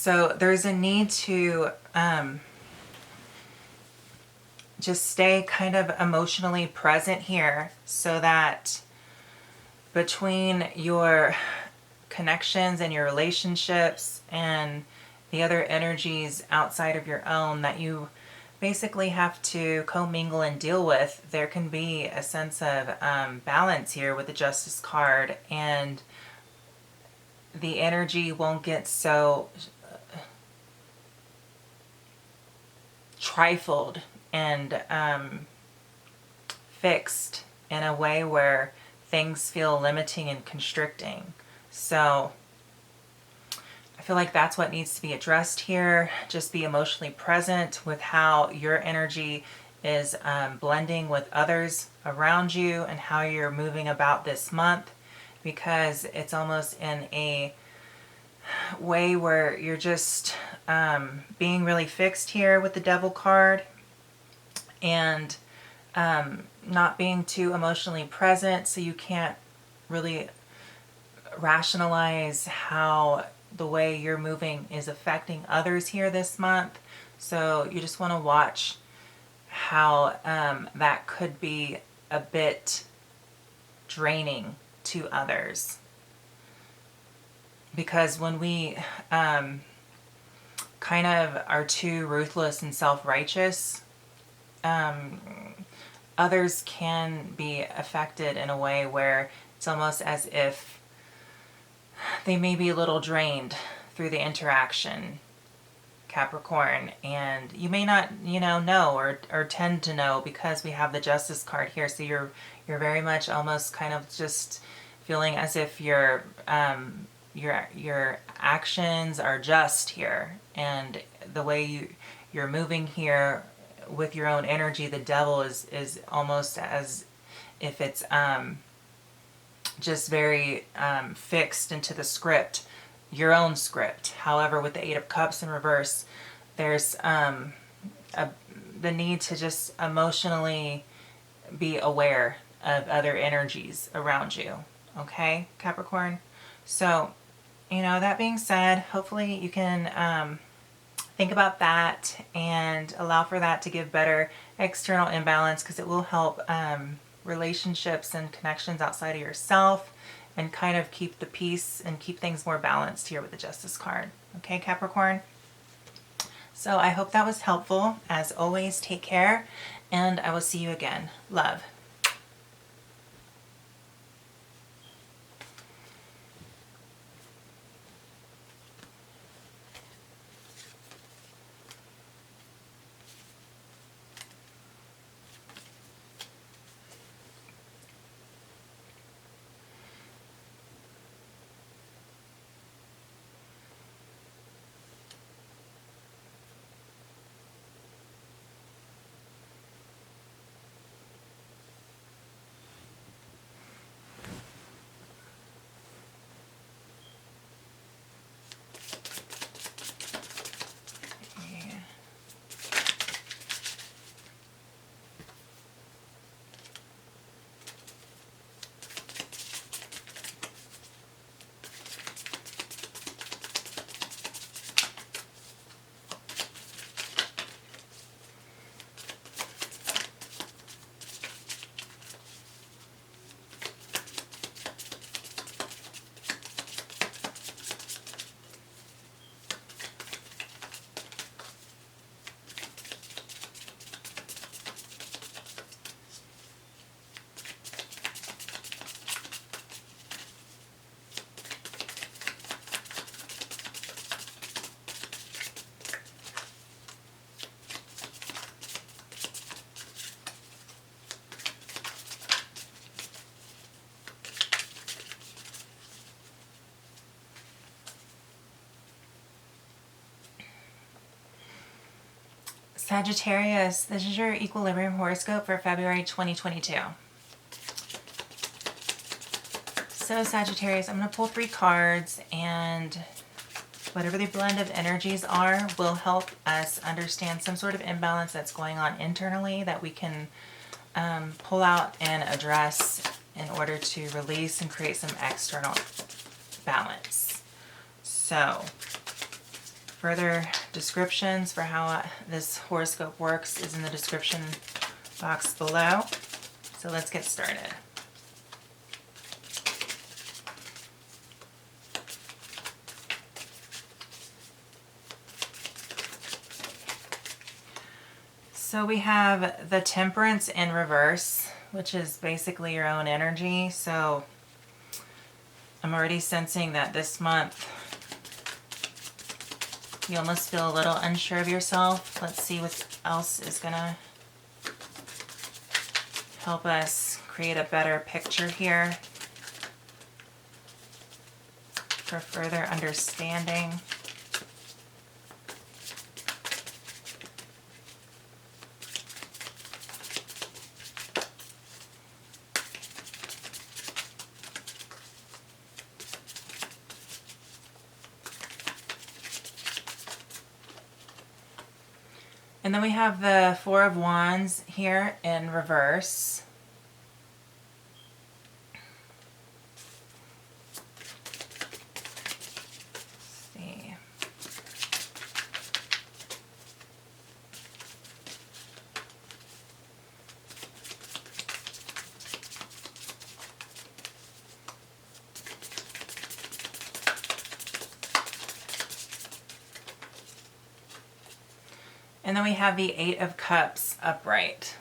So there's a need to just stay kind of emotionally present here, so that between your connections and your relationships and the other energies outside of your own that you basically have to commingle and deal with, there can be a sense of balance here with the Justice card, and the energy won't get so trifled and fixed in a way where things feel limiting and constricting. So I feel like that's what needs to be addressed here. Just be emotionally present with how your energy is blending with others around you and how you're moving about this month, because it's almost in a way where you're just being really fixed here with the Devil card, and not being too emotionally present, so you can't really rationalize how the way you're moving is affecting others here this month. So you just want to watch how that could be a bit draining to others. Because when we kind of are too ruthless and self-righteous, others can be affected in a way where it's almost as if they may be a little drained through the interaction, Capricorn, and you may not, know or tend to know, because we have the Justice card here. So you're very much almost kind of just feeling as if your actions are just here, and the way you're moving here with your own energy, the Devil is almost as if it's just very fixed into the script, your own script. However, with the Eight of Cups in reverse, there's the need to just emotionally be aware of other energies around you. Okay, Capricorn? So, that being said, hopefully you can think about that and allow for that to give better external imbalance, because it will help relationships and connections outside of yourself, and kind of keep the peace and keep things more balanced here with the Justice card. Okay, Capricorn? So I hope that was helpful. As always, take care, and I will see you again. Love. Sagittarius, this is your Equilibrium horoscope for February 2022. So Sagittarius, I'm going to pull 3 cards, and whatever the blend of energies are will help us understand some sort of imbalance that's going on internally that we can pull out and address in order to release and create some external balance. So Further descriptions for how this horoscope works is in the description box below. So let's get started. So we have the Temperance in reverse, which is basically your own energy. So I'm already sensing that this month you almost feel a little unsure of yourself. Let's see what else is going to help us create a better picture here for further understanding. And then we have the Four of Wands here in reverse. Let's see. And then we have the Eight of Cups upright.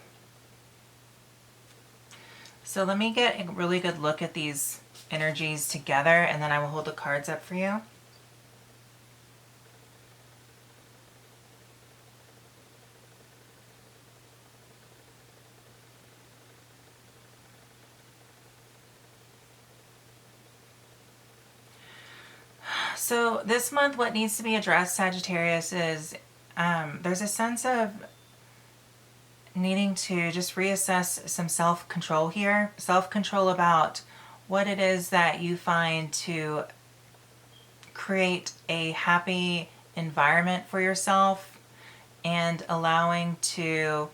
So let me get a really good look at these energies together, and then I will hold the cards up for you. So this month, what needs to be addressed, Sagittarius, is there's a sense of needing to just reassess some self-control here. Self-control about what it is that you find to create a happy environment for yourself, and allowing to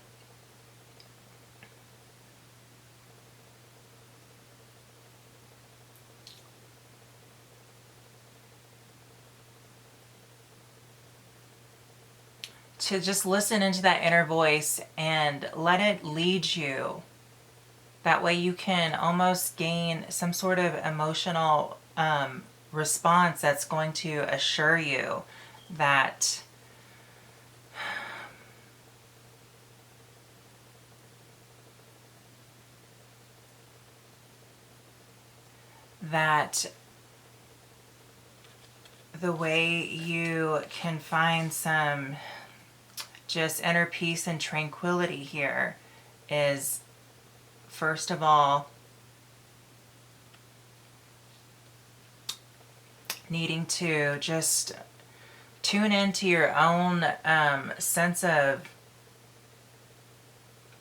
just listen into that inner voice and let it lead you. That way you can almost gain some sort of emotional response that's going to assure you that the way you can find some just inner peace and tranquility here is, first of all, needing to just tune into your own sense of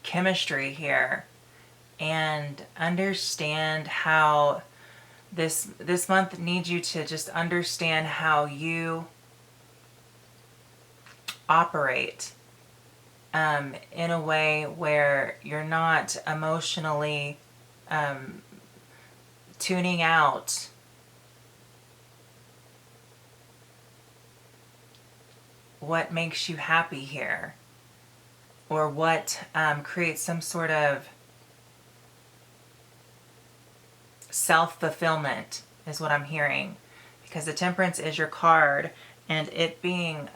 chemistry here, and understand how this month needs you to just understand how you operate in a way where you're not emotionally tuning out what makes you happy here, or what creates some sort of self-fulfillment is what I'm hearing, because the Temperance is your card, and it being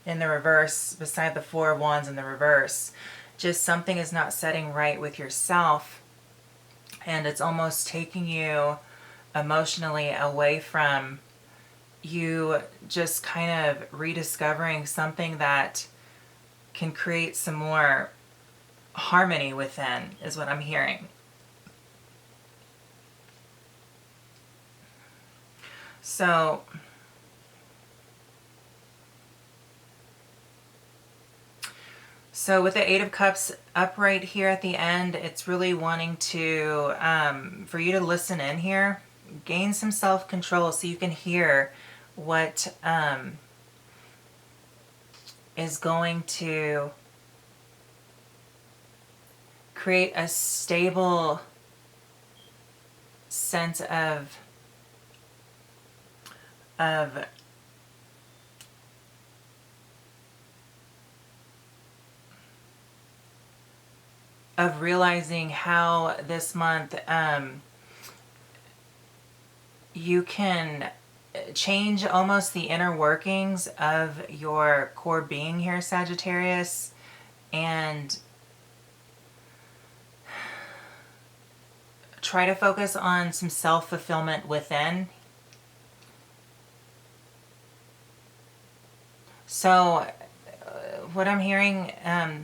in the reverse beside the Four of Wands in the reverse, just something is not setting right with yourself, and it's almost taking you emotionally away from you just kind of rediscovering something that can create some more harmony within, is what I'm hearing. So with the Eight of Cups upright here at the end, it's really wanting to, for you to listen in here, gain some self-control so you can hear what is going to create a stable sense of of realizing how this month you can change almost the inner workings of your core being here, Sagittarius, and try to focus on some self-fulfillment within. So what I'm hearing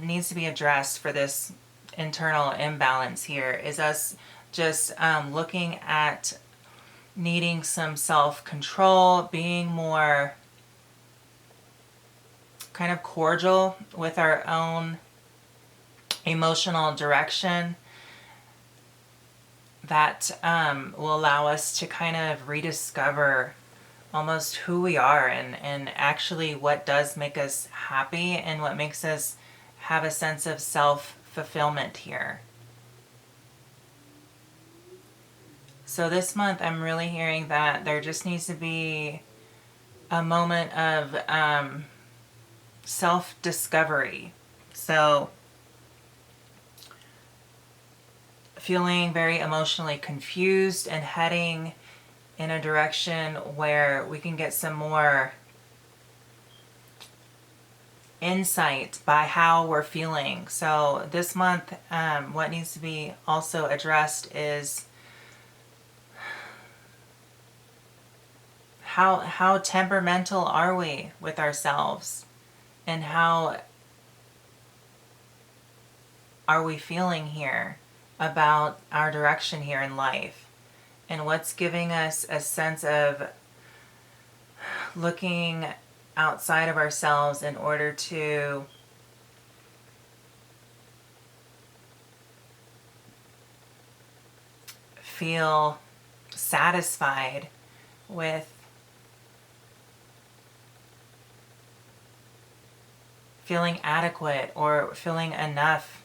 needs to be addressed for this internal imbalance here is us just looking at needing some self-control, being more kind of cordial with our own emotional direction that will allow us to kind of rediscover almost who we are and actually what does make us happy and what makes us have a sense of self-fulfillment here. So this month I'm really hearing that there just needs to be a moment of self-discovery. So feeling very emotionally confused and heading in a direction where we can get some more insight by how we're feeling. So this month, what needs to be also addressed is how temperamental are we with ourselves, and how are we feeling here about our direction here in life, and what's giving us a sense of looking outside of ourselves in order to feel satisfied with feeling adequate or feeling enough.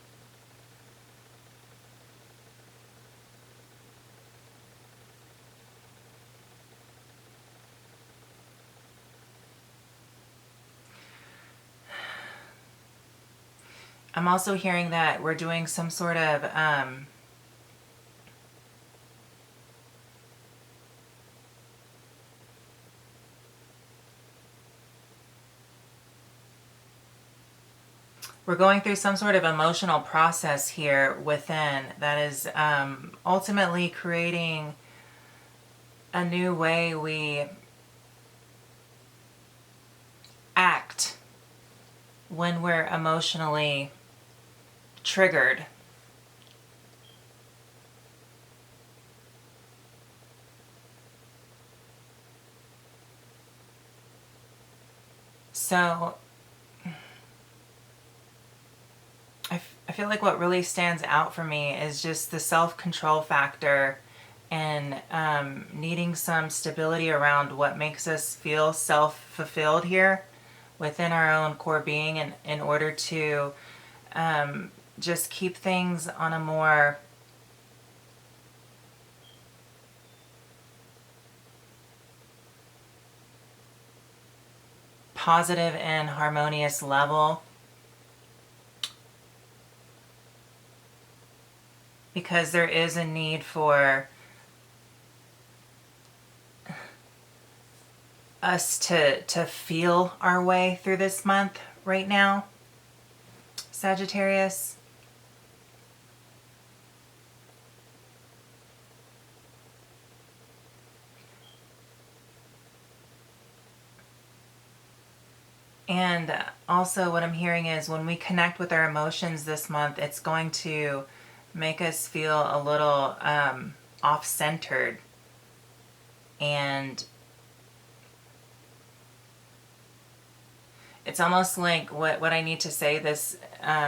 I'm also hearing that we're doing some sort of we're going through some sort of emotional process here within that is ultimately creating a new way we act when we're emotionally triggered. So I feel like what really stands out for me is just the self-control factor and needing some stability around what makes us feel self-fulfilled here within our own core being, and in order to just keep things on a more positive and harmonious level. Because there is a need for us to feel our way through this month right now, Sagittarius. And also what I'm hearing is when we connect with our emotions this month, it's going to make us feel a little off-centered, and it's almost like what I need to say this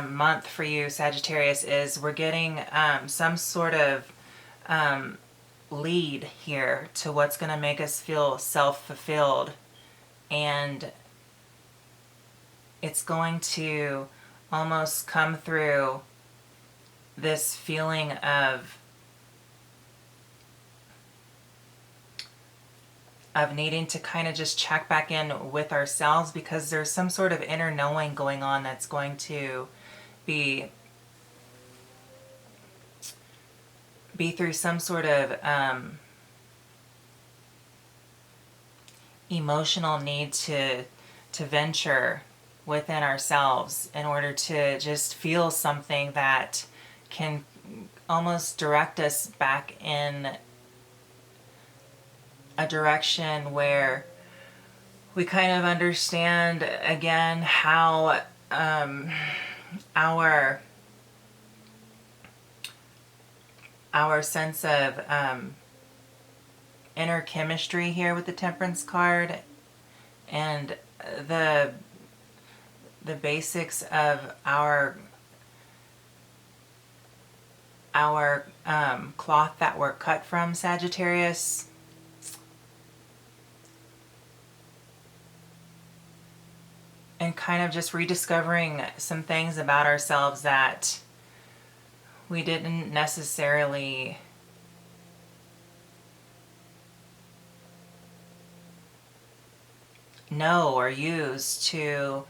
month for you, Sagittarius, is we're getting some sort of lead here to what's going to make us feel self-fulfilled, and it's going to almost come through this feeling of needing to kind of just check back in with ourselves, because there's some sort of inner knowing going on that's going to be be through some sort of emotional need to venture within ourselves in order to just feel something that can almost direct us back in a direction where we kind of understand again how our sense of inner chemistry here with the Temperance card, and the basics of our cloth that we're cut from, Sagittarius. And kind of just rediscovering some things about ourselves that we didn't necessarily know or use to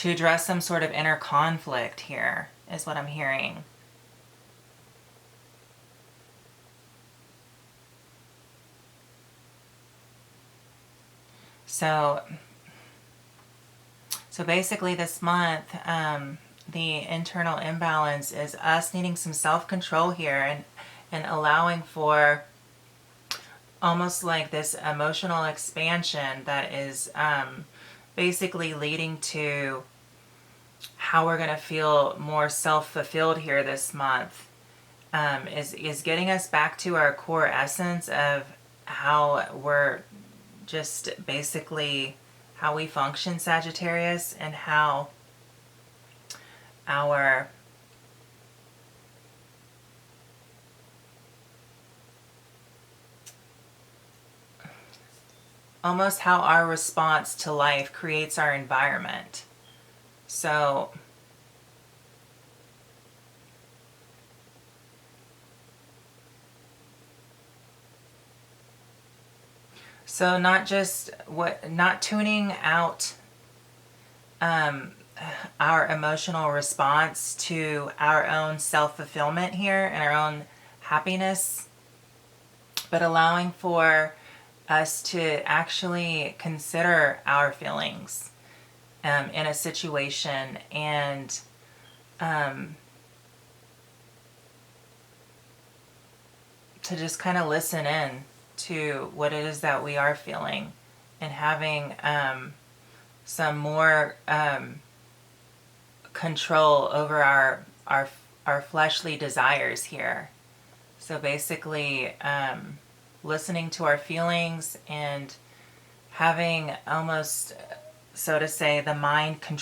address some sort of inner conflict here, is what I'm hearing. So basically this month, the internal imbalance is us needing some self-control here, and allowing for almost like this emotional expansion that is basically leading to how we're going to feel more self-fulfilled here this month, is getting us back to our core essence of how we're just basically how we function, Sagittarius, and how our almost how our response to life creates our environment. So not tuning out our emotional response to our own self-fulfillment here and our own happiness, but allowing for us to actually consider our feelings in a situation, and to just kind of listen in to what it is that we are feeling, and having some more control over our fleshly desires here. So basically listening to our feelings and having almost, so to say, the mind control